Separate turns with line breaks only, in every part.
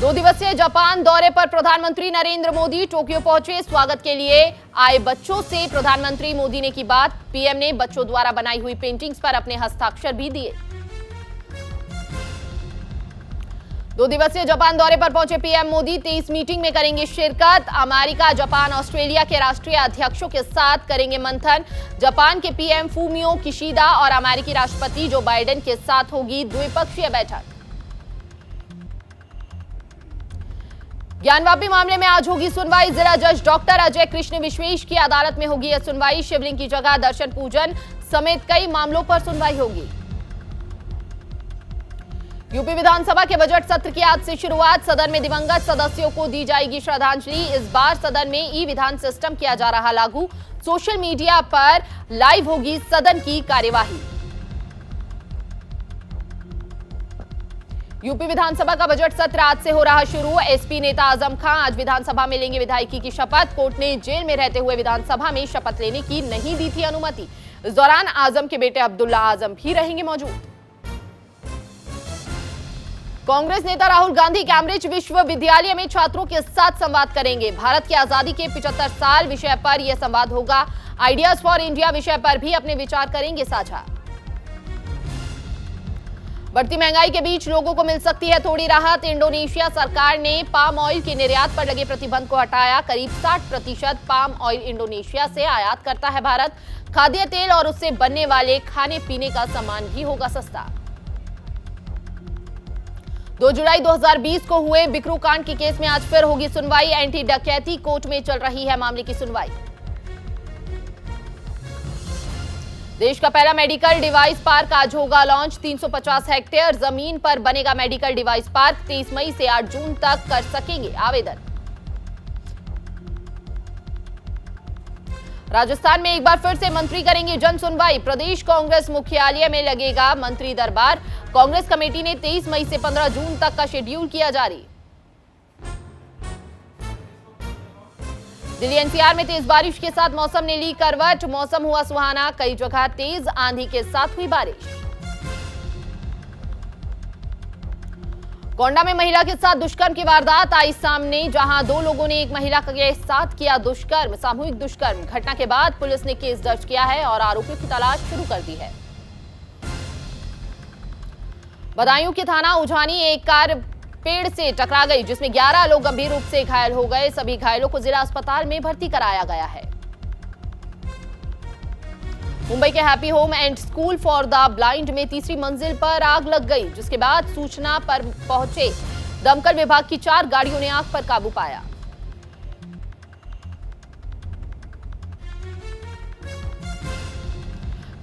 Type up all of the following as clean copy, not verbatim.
2 दिवसीय जापान दौरे पर प्रधानमंत्री नरेंद्र मोदी टोक्यो पहुंचे। स्वागत के लिए आए बच्चों से प्रधानमंत्री मोदी ने की बात। पीएम ने बच्चों द्वारा बनाई हुई पेंटिंग्स पर अपने हस्ताक्षर भी दिए। 2 दिवसीय जापान दौरे पर पहुंचे पीएम मोदी 23 मीटिंग में करेंगे शिरकत। अमेरिका, जापान, ऑस्ट्रेलिया के राष्ट्रीय अध्यक्षों के साथ करेंगे मंथन। जापान के पीएम फूमियो किशिदा और अमेरिकी राष्ट्रपति जो बाइडेन के साथ होगी द्विपक्षीय बैठक। ज्ञानवापी मामले में आज होगी सुनवाई। जिला जज डॉक्टर अजय कृष्ण विश्वेश की अदालत में होगी यह सुनवाई। शिवलिंग की जगह दर्शन पूजन समेत कई मामलों पर सुनवाई होगी। यूपी विधानसभा के बजट सत्र की आज से शुरुआत। सदन में दिवंगत सदस्यों को दी जाएगी श्रद्धांजलि। इस बार सदन में ई विधान सिस्टम किया जा रहा लागू। सोशल मीडिया पर लाइव होगी सदन की कार्यवाही। यूपी विधानसभा का बजट सत्र आज से हो रहा शुरू। एसपी नेता आजम खां आज विधानसभा में लेंगे विधायकी की शपथ। कोर्ट ने जेल में रहते हुए विधानसभा में शपथ लेने की नहीं दी थी अनुमति। इस दौरान आजम के बेटे अब्दुल्ला आजम भी रहेंगे मौजूद। कांग्रेस नेता राहुल गांधी कैम्ब्रिज विश्वविद्यालय में छात्रों के साथ संवाद करेंगे। भारत की आजादी के 75 साल विषय पर यह संवाद होगा। आइडियाज फॉर इंडिया विषय पर भी अपने विचार करेंगे साझा। बढ़ती महंगाई के बीच लोगों को मिल सकती है थोड़ी राहत। इंडोनेशिया सरकार ने पाम ऑयल के निर्यात पर लगे प्रतिबंध को हटाया। करीब 60% पाम ऑयल इंडोनेशिया से आयात करता है भारत। खाद्य तेल और उससे बनने वाले खाने पीने का सामान भी होगा सस्ता। 2 जुलाई 2020 को हुए बिकरू कांड के केस में आज फिर होगी सुनवाई। एंटी डकैती कोर्ट में चल रही है मामले की सुनवाई। देश का पहला मेडिकल डिवाइस पार्क आज होगा लॉन्च। 350 हेक्टेयर जमीन पर बनेगा मेडिकल डिवाइस पार्क। 23 मई से 8 जून तक कर सकेंगे आवेदन। राजस्थान में एक बार फिर से मंत्री करेंगे जन सुनवाई। प्रदेश कांग्रेस मुख्यालय में लगेगा मंत्री दरबार। कांग्रेस कमेटी ने 23 मई से 15 जून तक का शेड्यूल किया जारी। दिल्ली एनसीआर में तेज बारिश के साथ मौसम ने ली करवट। मौसम हुआ सुहाना। कई जगह तेज आंधी के साथ हुई बारिश। गोंडा में महिला के साथ दुष्कर्म की वारदात आई सामने, जहां 2 लोगों ने एक महिला के साथ किया दुष्कर्म, सामूहिक दुष्कर्म। घटना के बाद पुलिस ने केस दर्ज किया है और आरोपियों की तलाश शुरू कर दी है। बदायूं के थाना उझानी एक कार पेड़ से टकरा गई जिसमें 11 लोग गंभीर रूप से घायल हो गए। सभी घायलों को जिला अस्पताल में भर्ती कराया गया है। मुंबई के happy home and school for the blind में तीसरी मंजिल पर आग लग गई, जिसके बाद सूचना पर पहुंचे दमकल विभाग की 4 गाड़ियों ने आग पर काबू पाया।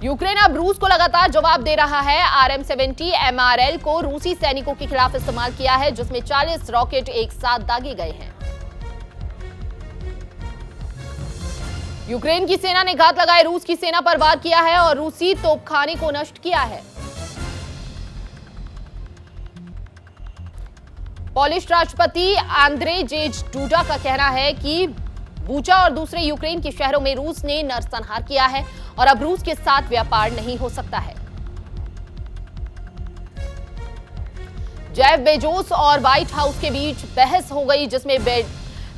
यूक्रेन अब रूस को लगातार जवाब दे रहा है। RM-70 MRL को रूसी सैनिकों के खिलाफ इस्तेमाल किया है, जिसमें 40 रॉकेट एक साथ दागे गए हैं। यूक्रेन की सेना ने घात लगाए रूस की सेना पर वार किया है और रूसी तोपखाने को नष्ट किया है। पोलिश राष्ट्रपति आंद्रेजेज डूडा का कहना है कि बूचा और दूसरे यूक्रेन के शहरों में रूस ने नरसंहार किया है और अब रूस के साथ व्यापार नहीं हो सकता है। जेफ बेजोस और व्हाइट हाउस के बीच बहस हो गई, जिसमें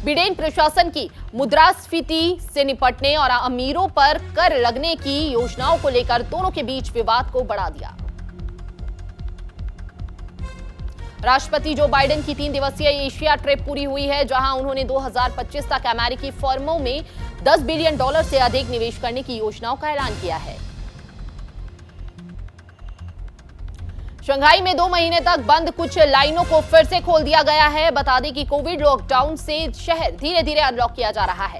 बिडेन प्रशासन की मुद्रास्फीति से निपटने और अमीरों पर कर लगने की योजनाओं को लेकर दोनों के बीच विवाद को बढ़ा दिया। राष्ट्रपति जो बाइडेन की 3 दिवसीय एशिया ट्रिप पूरी हुई है, जहां उन्होंने 2025 तक अमेरिकी फर्मों में $10 बिलियन से अधिक निवेश करने की योजनाओं का ऐलान किया है। शंघाई में 2 महीने तक बंद कुछ लाइनों को फिर से खोल दिया गया है। बता दें कि कोविड लॉकडाउन से शहर धीरे धीरे अनलॉक किया जा रहा है।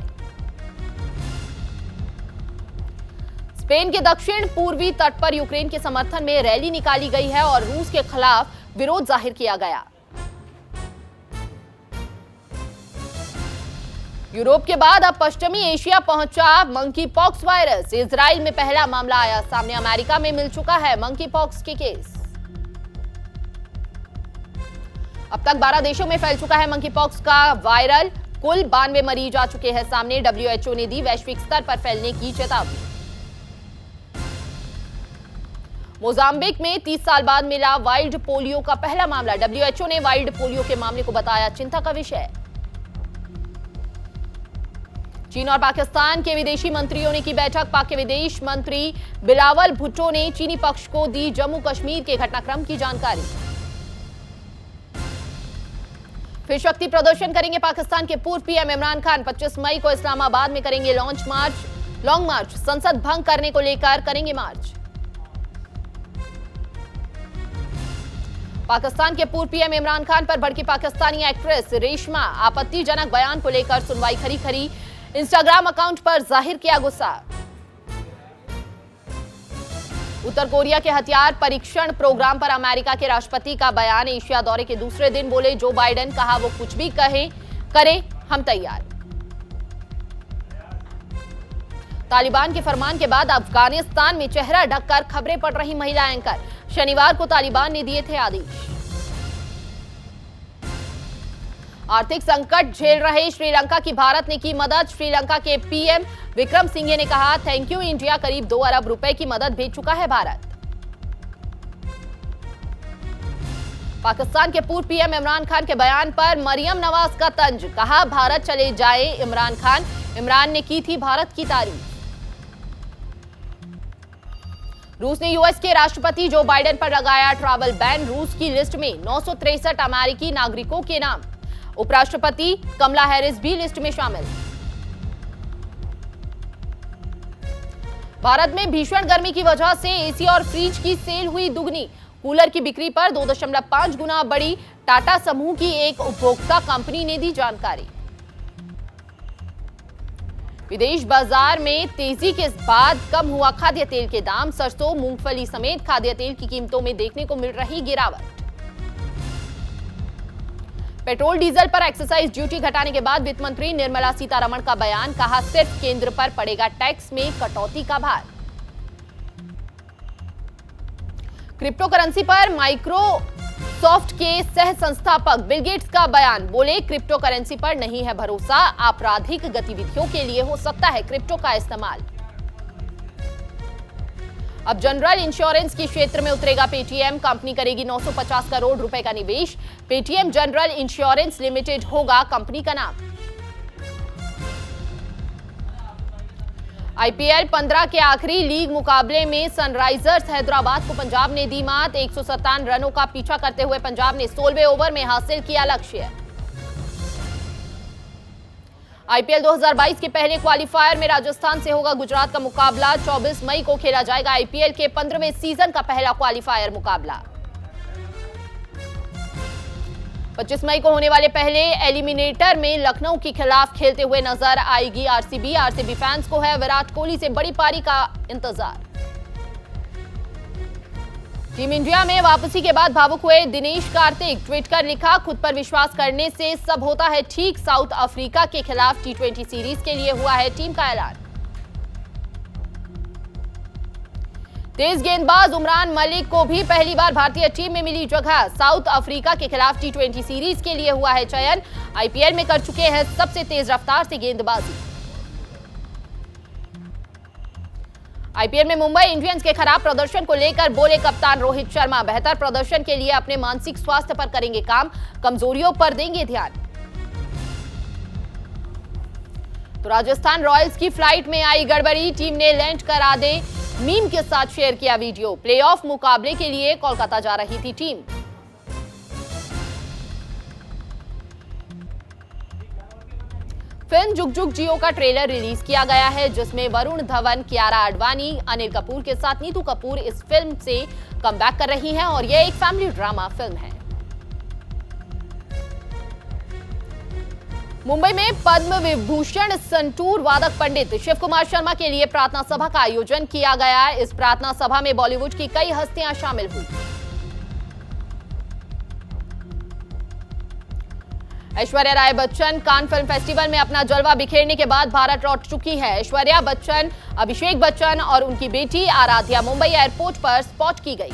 स्पेन के दक्षिण पूर्वी तट पर यूक्रेन के समर्थन में रैली निकाली गई है और रूस के खिलाफ विरोध जाहिर किया गया। यूरोप के बाद अब पश्चिमी एशिया पहुंचा मंकी पॉक्स वायरस। इजराइल में पहला मामला आया सामने। अमेरिका में मिल चुका है मंकी पॉक्स के केस। अब तक 12 देशों में फैल चुका है मंकी पॉक्स का वायरल। कुल 92 मरीज आ चुके हैं सामने। WHO ने दी वैश्विक स्तर पर फैलने की चेतावनी। मोजाम्बिक में 30 साल बाद मिला वाइल्ड पोलियो का पहला मामला। WHO ने वाइल्ड पोलियो के मामले को बताया चिंता का विषय। चीन और पाकिस्तान के विदेशी मंत्रियों ने की बैठक। पाक के विदेश मंत्री बिलावल भुट्टो ने चीनी पक्ष को दी जम्मू कश्मीर के घटनाक्रम की जानकारी। फिर शक्ति प्रदर्शन करेंगे पाकिस्तान के पूर्व पीएम इमरान खान। 25 मई को इस्लामाबाद में करेंगे लॉन्ग मार्च। संसद भंग करने को लेकर करेंगे मार्च। पाकिस्तान के पूर्व पीएम इमरान खान पर भड़की पाकिस्तानी एक्ट्रेस रेशमा। आपत्तिजनक बयान को लेकर सुनवाई खरी। इंस्टाग्राम अकाउंट पर जाहिर किया गुस्सा। उत्तर कोरिया के हथियार परीक्षण प्रोग्राम पर अमेरिका के राष्ट्रपति का बयान। एशिया दौरे के दूसरे दिन बोले जो बाइडेन, कहा वो कुछ भी करे हम तैयार। तालिबान के फरमान के बाद अफगानिस्तान में चेहरा ढककर खबरें पढ़ रही महिला एंकर। शनिवार को तालिबान ने दिए थे आदेश। आर्थिक संकट झेल रहे श्रीलंका की भारत ने की मदद। श्रीलंका के पीएम विक्रम सिंघे ने कहा थैंक यू इंडिया। करीब 2 अरब रुपए की मदद भेज चुका है भारत। पाकिस्तान के पूर्व पीएम इमरान खान के बयान पर मरियम नवाज का तंज। कहा भारत चले जाए इमरान खान। इमरान ने की थी भारत की तारीफ। रूस ने यूएस के राष्ट्रपति जो बाइडेन पर लगाया ट्रैवल बैन। रूस की लिस्ट में 963 अमेरिकी नागरिकों के नाम। उपराष्ट्रपति कमला हैरिस भी लिस्ट में शामिल। भारत में भीषण गर्मी की वजह से एसी और फ्रिज की सेल हुई दुगनी। कूलर की बिक्री पर 2.5 गुना बढ़ी। टाटा समूह की एक उपभोक्ता कंपनी ने दी जानकारी। विदेश बाजार में तेजी के बाद कम हुआ खाद्य तेल के दाम। सरसों, मूंगफली समेत खाद्य तेल की कीमतों में देखने को मिल रही गिरावट। पेट्रोल डीजल पर एक्साइज ड्यूटी घटाने के बाद वित्त मंत्री निर्मला सीतारमण का बयान। कहा सिर्फ केंद्र पर पड़ेगा टैक्स में कटौती का भार। क्रिप्टो करेंसी पर माइक्रोसॉफ्ट के सह संस्थापक बिल गेट्स का बयान। बोले क्रिप्टो करेंसी पर नहीं है भरोसा। आपराधिक गतिविधियों के लिए हो सकता है क्रिप्टो का इस्तेमाल। अब जनरल इंश्योरेंस के क्षेत्र में उतरेगा पेटीएम। कंपनी करेगी 950 करोड़ रुपए का निवेश। पेटीएम जनरल इंश्योरेंस लिमिटेड होगा कंपनी का नाम। आईपीएल 15 के आखिरी लीग मुकाबले में सनराइजर्स हैदराबाद को पंजाब ने दी मात। 157 रनों का पीछा करते हुए पंजाब ने 16वें ओवर में हासिल किया लक्ष्य। आईपीएल 2022 के पहले क्वालिफायर में राजस्थान से होगा गुजरात का मुकाबला। 24 मई को खेला जाएगा आईपीएल के 15वें सीजन का पहला क्वालिफायर मुकाबला। 25 मई को होने वाले पहले एलिमिनेटर में लखनऊ के खिलाफ खेलते हुए नजर आएगी आरसीबी फैंस को है विराट कोहली से बड़ी पारी का इंतजार। टीम इंडिया में वापसी के बाद भावुक हुए दिनेश कार्तिक। ट्वीट कर लिखा खुद पर विश्वास करने से सब होता है ठीक। साउथ अफ्रीका के खिलाफ T20 सीरीज के लिए हुआ है टीम का ऐलान। तेज गेंदबाज उमरान मलिक को भी पहली बार भारतीय टीम में मिली जगह। साउथ अफ्रीका के खिलाफ T20 सीरीज के लिए हुआ है चयन। आईपीएल में कर चुके हैं सबसे तेज रफ्तार से गेंदबाजी। आईपीएल में मुंबई इंडियंस के खराब प्रदर्शन को लेकर बोले कप्तान रोहित शर्मा। बेहतर प्रदर्शन के लिए अपने मानसिक स्वास्थ्य पर करेंगे काम। कमजोरियों पर देंगे ध्यान। तो राजस्थान रॉयल्स की फ्लाइट में आई गड़बड़ी। टीम ने लैंड करा दे मीम के साथ शेयर किया वीडियो। प्लेऑफ मुकाबले के लिए कोलकाता जा रही थी टीम। फिल्म जुग जुग जियो का ट्रेलर रिलीज किया गया है जिसमें वरुण धवन, कियारा आडवाणी, अनिल कपूर के साथ नीतू कपूर इस फिल्म से कमबैक कर रही हैं और यह एक फैमिली ड्रामा फिल्म है। मुंबई में पद्म विभूषण संतूर वादक पंडित शिव कुमार शर्मा के लिए प्रार्थना सभा का आयोजन किया गया। इस प्रार्थना सभा में बॉलीवुड की कई हस्तियां शामिल हुई। Aishwarya Rai Bachchan Cannes film festival में अपना जलवा बिखेरने के बाद भारत लौट चुकी है। ऐश्वर्या बच्चन, अभिषेक बच्चन और उनकी बेटी आराध्या मुंबई एयरपोर्ट पर स्पॉट की गई।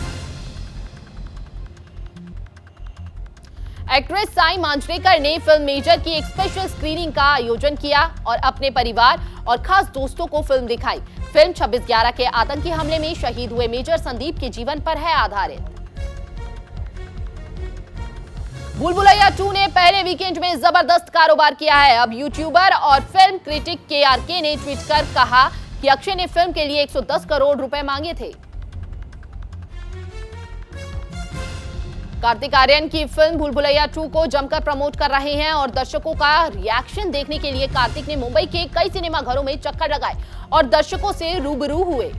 एक्ट्रेस साई मांजरेकर ने फिल्म मेजर की एक स्पेशल स्क्रीनिंग का आयोजन किया और अपने परिवार और खास दोस्तों को फिल्म दिखाई। फिल्म 26/11 के आतंकी हमले में शहीद हुए मेजर संदीप के जीवन पर है आधारित। भूल भुलैया 2 ने पहले वीकेंड में जबरदस्त कारोबार किया है। अब यूट्यूबर और फिल्म क्रिटिक KRK ने ट्वीट कर कहा कि अक्षय ने फिल्म के लिए 110 करोड़ रुपए मांगे थे। कार्तिक आर्यन की फिल्म भूल भुलैया 2 को जमकर प्रमोट कर रहे हैं और दर्शकों का रिएक्शन देखने के लिए कार्तिक ने मुंबई के कई सिनेमा घरों में चक्कर लगाए और दर्शकों से रूबरू हुए।